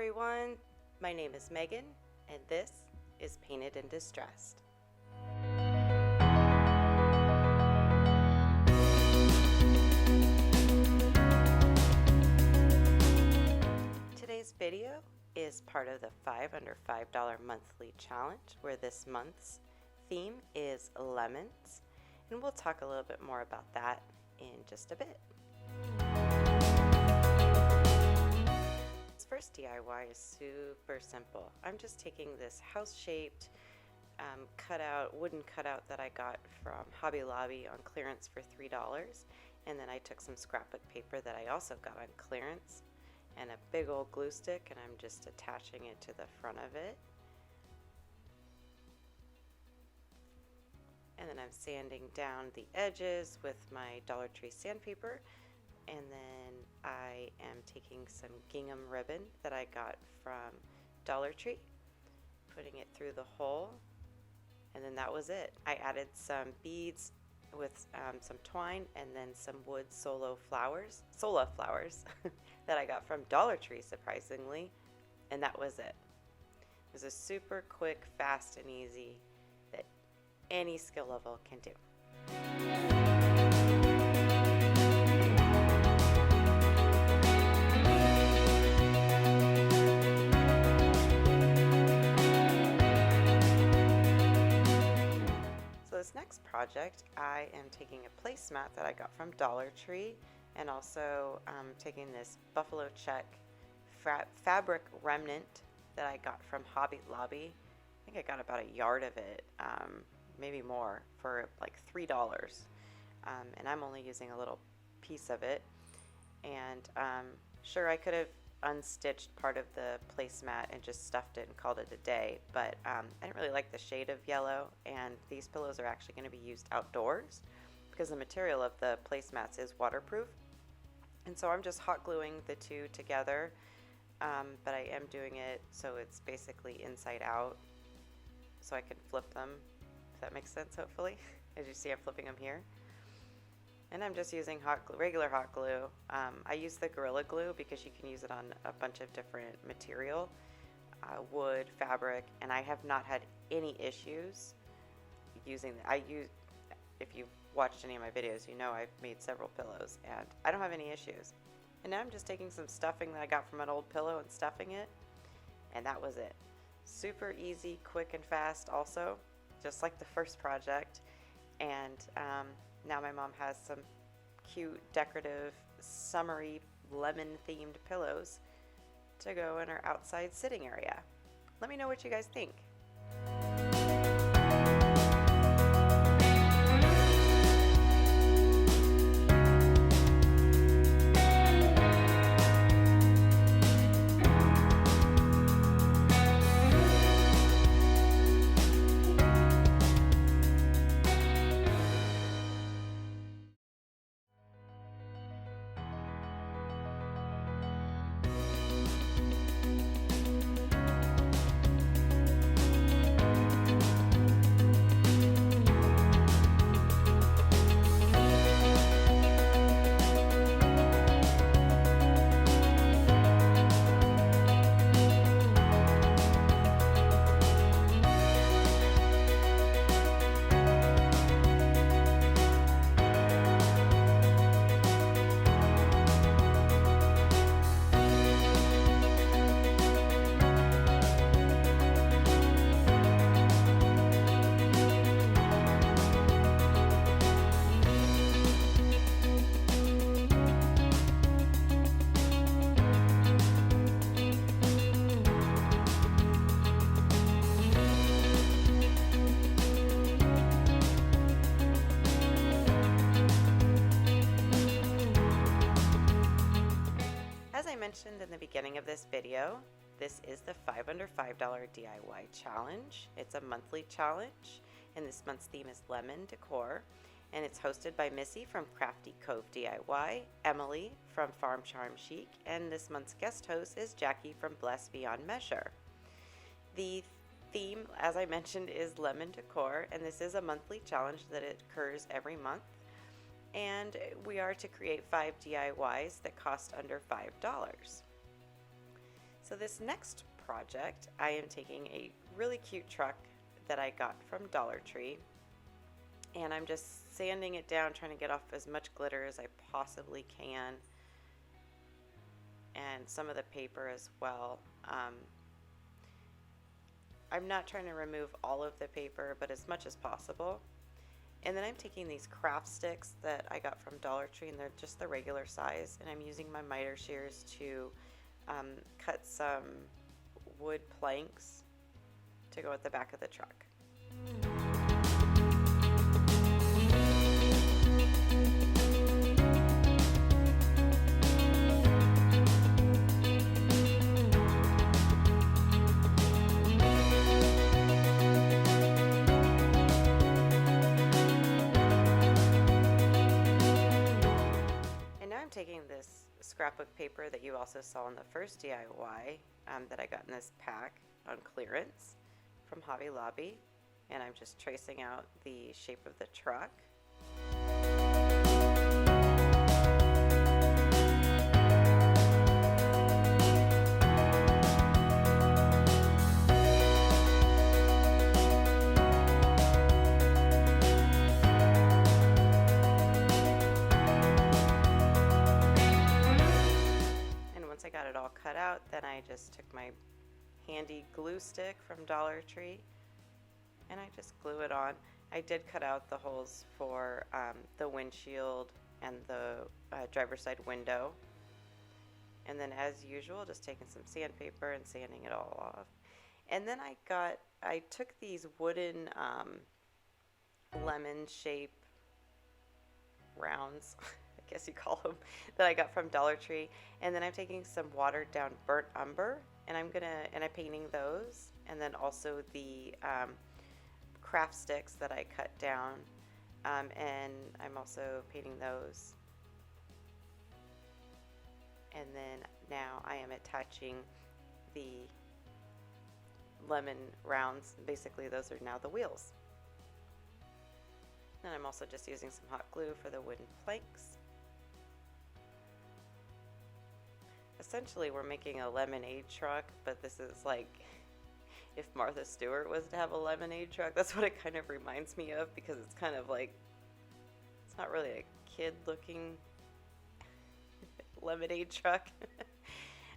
everyone, my name is Megan and this is Painted and Distressed. Today's video is part of the 5 under $5 monthly challenge, where this month's theme is lemons, and we'll talk a little bit more about that in just a bit. This first DIY is super simple. I'm just taking this house-shaped wooden cutout that I got from Hobby Lobby on clearance for $3, and then I took some scrapbook paper that I also got on clearance and a big old glue stick, and I'm just attaching it to the front of it. And then I'm sanding down the edges with my Dollar Tree sandpaper, and then I am taking some gingham ribbon that I got from Dollar Tree, putting it through the hole, and then that was it. I added some beads with some twine and then some wood sola flowers that I got from Dollar Tree, surprisingly, and that was it. It was a super quick, fast, and easy that any skill level can do. This next project, I am taking a placemat that I got from Dollar Tree, and also taking this buffalo check fabric remnant that I got from Hobby Lobby. I think I got about a yard of it, maybe more, for like $3. And I'm only using a little piece of it. And sure, I could have unstitched part of the placemat and just stuffed it and called it a day, but I didn't really like the shade of yellow, and these pillows are actually going to be used outdoors because the material of the placemats is waterproof. And so I'm just hot gluing the two together, but I am doing it so it's basically inside out, so I can flip them, if that makes sense, hopefully. As you see, I'm flipping them here. And I'm just using hot glue, regular hot glue. I use the Gorilla Glue because you can use it on a bunch of different material, wood, fabric, and I have not had any issues using it. If you've watched any of my videos, you know I've made several pillows, and I don't have any issues. And now I'm just taking some stuffing that I got from an old pillow and stuffing it, and that was it. Super easy, quick, and fast also, just like the first project. And now my mom has some cute, decorative, summery, lemon-themed pillows to go in our outside sitting area. Let me know what you guys think. Mentioned in the beginning of this video, this is the 5 under $5 DIY challenge. It's a monthly challenge, and this month's theme is lemon decor, and it's hosted by Missy from Crafty Cove DIY, Emily from Farm Charm Chic, and this month's guest host is Jackie from Blessed Beyond Measure. The theme, as I mentioned, is lemon decor, and this is a monthly challenge that occurs every month. And we are to create 5 DIYs that cost under $5. So this next project, I am taking a really cute truck that I got from Dollar Tree, and I'm just sanding it down, trying to get off as much glitter as I possibly can, and some of the paper as well. I'm not trying to remove all of the paper, but as much as possible. And then I'm taking these craft sticks that I got from Dollar Tree, and they're just the regular size, and I'm using my miter shears to cut some wood planks to go at the back of the truck. Taking this scrapbook paper that you also saw in the first DIY that I got in this pack on clearance from Hobby Lobby, and I'm just tracing out the shape of the truck. Cut out, then I just took my handy glue stick from Dollar Tree and I just glue it on. I did cut out the holes for the windshield and the driver's side window, and then as usual just taking some sandpaper and sanding it all off. And then I took these wooden lemon shape rounds I guess you call them, that I got from Dollar Tree. And then I'm taking some watered down burnt umber, and I'm painting those, and then also the craft sticks that I cut down, and I'm also painting those. And then now I am attaching the lemon rounds. Basically those are now the wheels. And I'm also just using some hot glue for the wooden planks. Essentially, we're making a lemonade truck, but this is like if Martha Stewart was to have a lemonade truck. That's what it kind of reminds me of, because it's kind of like, it's not really a kid-looking lemonade truck.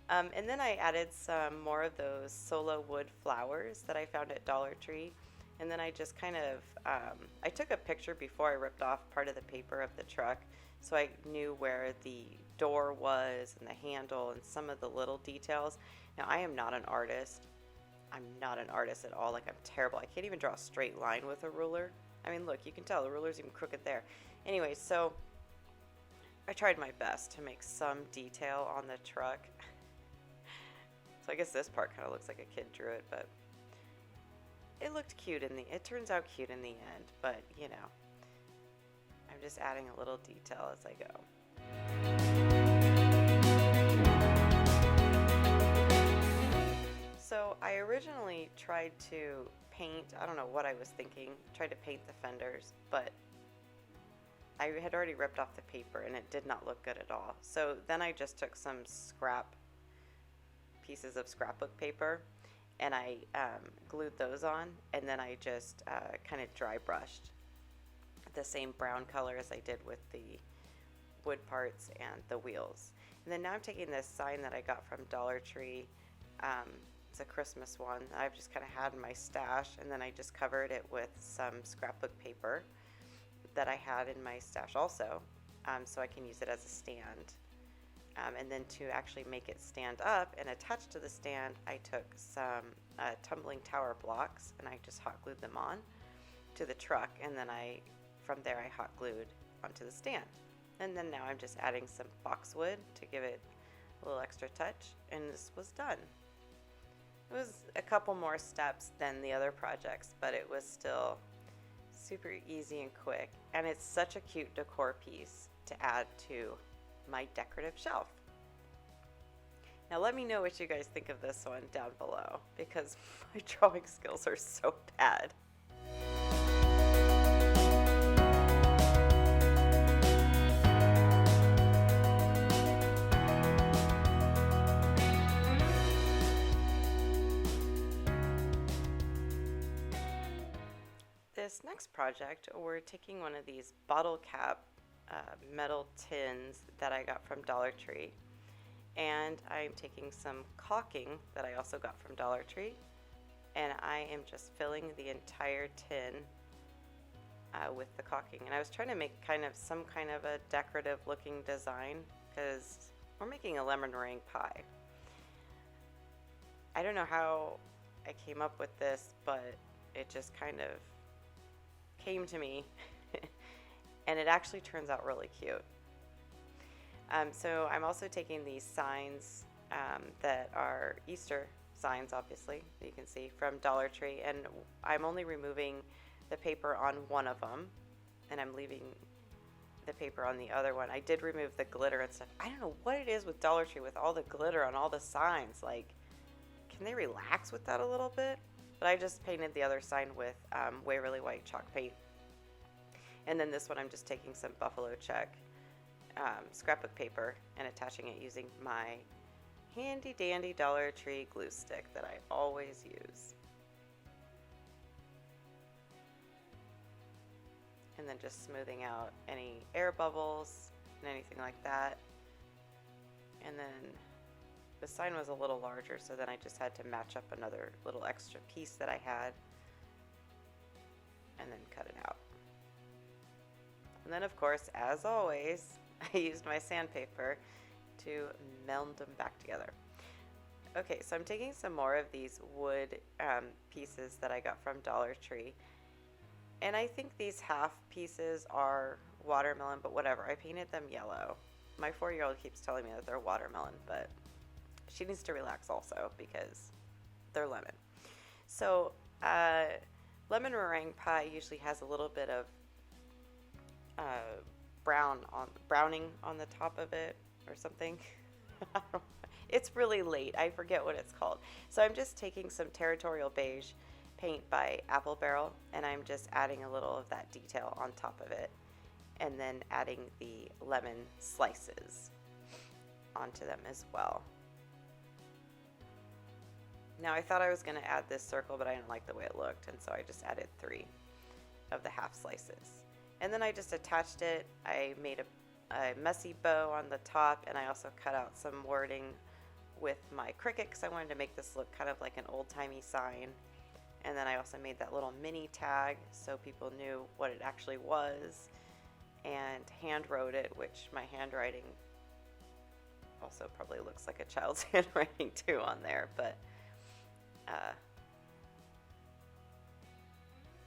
And then I added some more of those solo wood flowers that I found at Dollar Tree. And then I just kind of, I took a picture before I ripped off part of the paper of the truck, so I knew where the door was and the handle and some of the little details. Now, I am not an artist. I'm not an artist at all. Like, I'm terrible. I can't even draw a straight line with a ruler. I mean, look, you can tell the ruler's even crooked there. Anyway, so I tried my best to make some detail on the truck. So I guess this part kind of looks like a kid drew it, but it looked cute it turns out cute in the end, but you know, I'm just adding a little detail as I go. So I originally tried to paint, I don't know what I was thinking, tried to paint the fenders, but I had already ripped off the paper and it did not look good at all. So then I just took some pieces of scrapbook paper, and I glued those on, and then I just kind of dry brushed the same brown color as I did with the wood parts and the wheels. And then now I'm taking this sign that I got from Dollar Tree. It's a Christmas one that I've just kind of had in my stash, and then I just covered it with some scrapbook paper that I had in my stash also, so I can use it as a stand. And then to actually make it stand up and attach to the stand, I took some tumbling tower blocks and I just hot glued them on to the truck, and then from there I hot glued onto the stand. And then now I'm just adding some boxwood to give it a little extra touch, and this was done. It was a couple more steps than the other projects, but it was still super easy and quick, and it's such a cute decor piece to add to my decorative shelf. Now let me know what you guys think of this one down below, because my drawing skills are so bad. this next project, we're taking one of these bottle cap metal tins that I got from Dollar Tree, and I'm taking some caulking that I also got from Dollar Tree, and I am just filling the entire tin with the caulking. And I was trying to make some kind of a decorative looking design because we're making a lemon meringue pie. I don't know how I came up with this, but it just kind of came to me and it actually turns out really cute. So I'm also taking these signs that are Easter signs, obviously, that you can see from Dollar Tree, and I'm only removing the paper on one of them, and I'm leaving the paper on the other one. I did remove the glitter and stuff. I don't know what it is with Dollar Tree with all the glitter on all the signs. Like, can they relax with that a little bit? But I just painted the other sign with Waverly White chalk paint. And then this one I'm just taking some buffalo check scrapbook paper and attaching it using my handy dandy Dollar Tree glue stick that I always use. And then just smoothing out any air bubbles and anything like that. And then the sign was a little larger, so then I just had to match up another little extra piece that I had and then cut it out. And then, of course, as always, I used my sandpaper to meld them back together. Okay, so I'm taking some more of these wood pieces that I got from Dollar Tree. And I think these half pieces are watermelon, but whatever. I painted them yellow. My 4-year-old keeps telling me that they're watermelon, but she needs to relax also because they're lemon. So lemon meringue pie usually has a little bit of browning on the top of it or something. It's really late. I forget what it's called. So I'm just taking some Territorial Beige paint by Apple Barrel, and I'm just adding a little of that detail on top of it, and then adding the lemon slices onto them as well. Now I thought I was going to add this circle, but I didn't like the way it looked, and so I just added 3 of the half slices. And then I just attached it. I made a messy bow on the top, and I also cut out some wording with my Cricut because I wanted to make this look kind of like an old-timey sign. And then I also made that little mini tag so people knew what it actually was, and hand wrote it, which my handwriting also probably looks like a child's handwriting too on there, but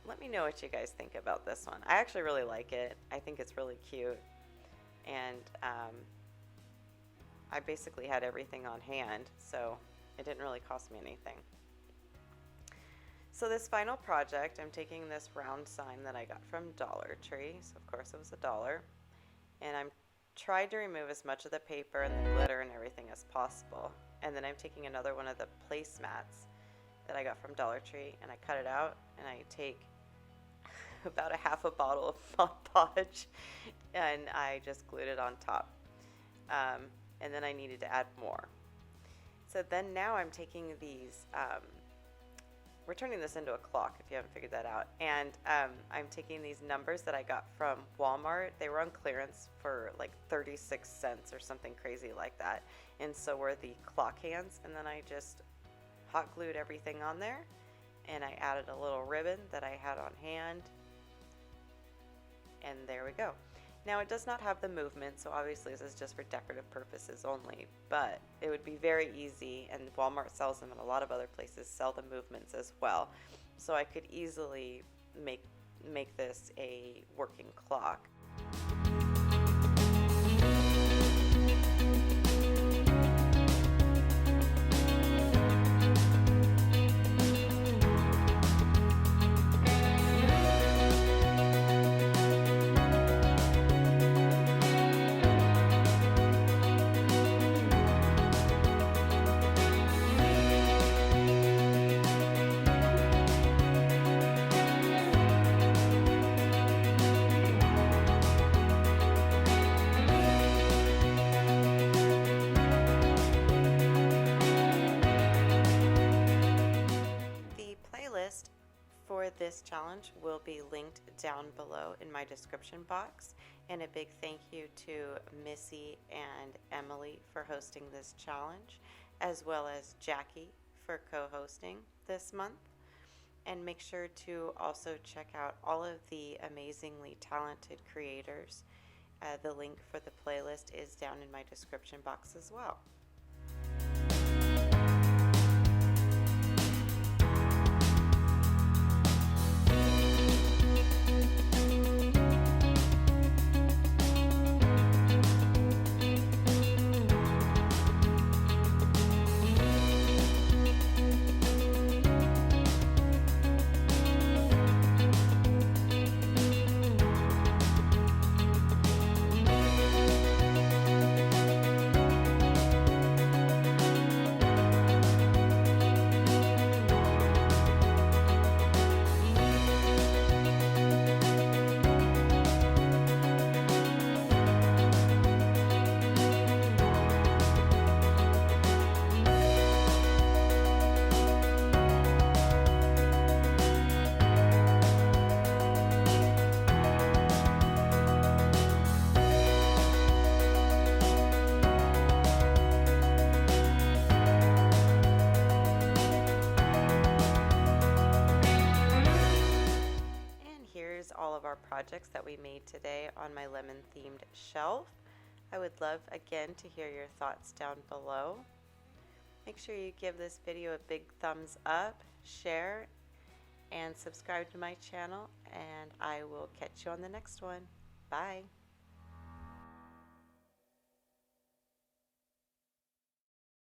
let me know what you guys think about this one. I actually really like it. I think it's really cute, and I basically had everything on hand, so it didn't really cost me anything. So this final project, I'm taking this round sign that I got from Dollar Tree, so of course it was $1, and I'm trying to remove as much of the paper and the glitter and everything as possible. And then I'm taking another one of the placemats that I got from Dollar Tree, and I cut it out, and I take about a half a bottle of Mod Podge, and I just glued it on top. And then I needed to add more. So then now I'm taking these, we're turning this into a clock if you haven't figured that out. And I'm taking these numbers that I got from Walmart. They were on clearance for like 36 cents or something crazy like that. And so were the clock hands. And then I just hot glued everything on there. And I added a little ribbon that I had on hand. And there we go. Now it does not have the movement, so obviously this is just for decorative purposes only, but it would be very easy, and Walmart sells them and a lot of other places sell the movements as well. So I could easily make this a working clock. for this challenge will be linked down below in my description box. And a big thank you to Missy and Emily for hosting this challenge, as well as Jackie for co-hosting this month. And make sure to also check out all of the amazingly talented creators. The link for the playlist is down in my description box as well. All of our projects that we made today on my lemon themed shelf. I would love again to hear your thoughts down below. Make sure you give this video a big thumbs up, share, and subscribe to my channel, and I will catch you on the next one. Bye.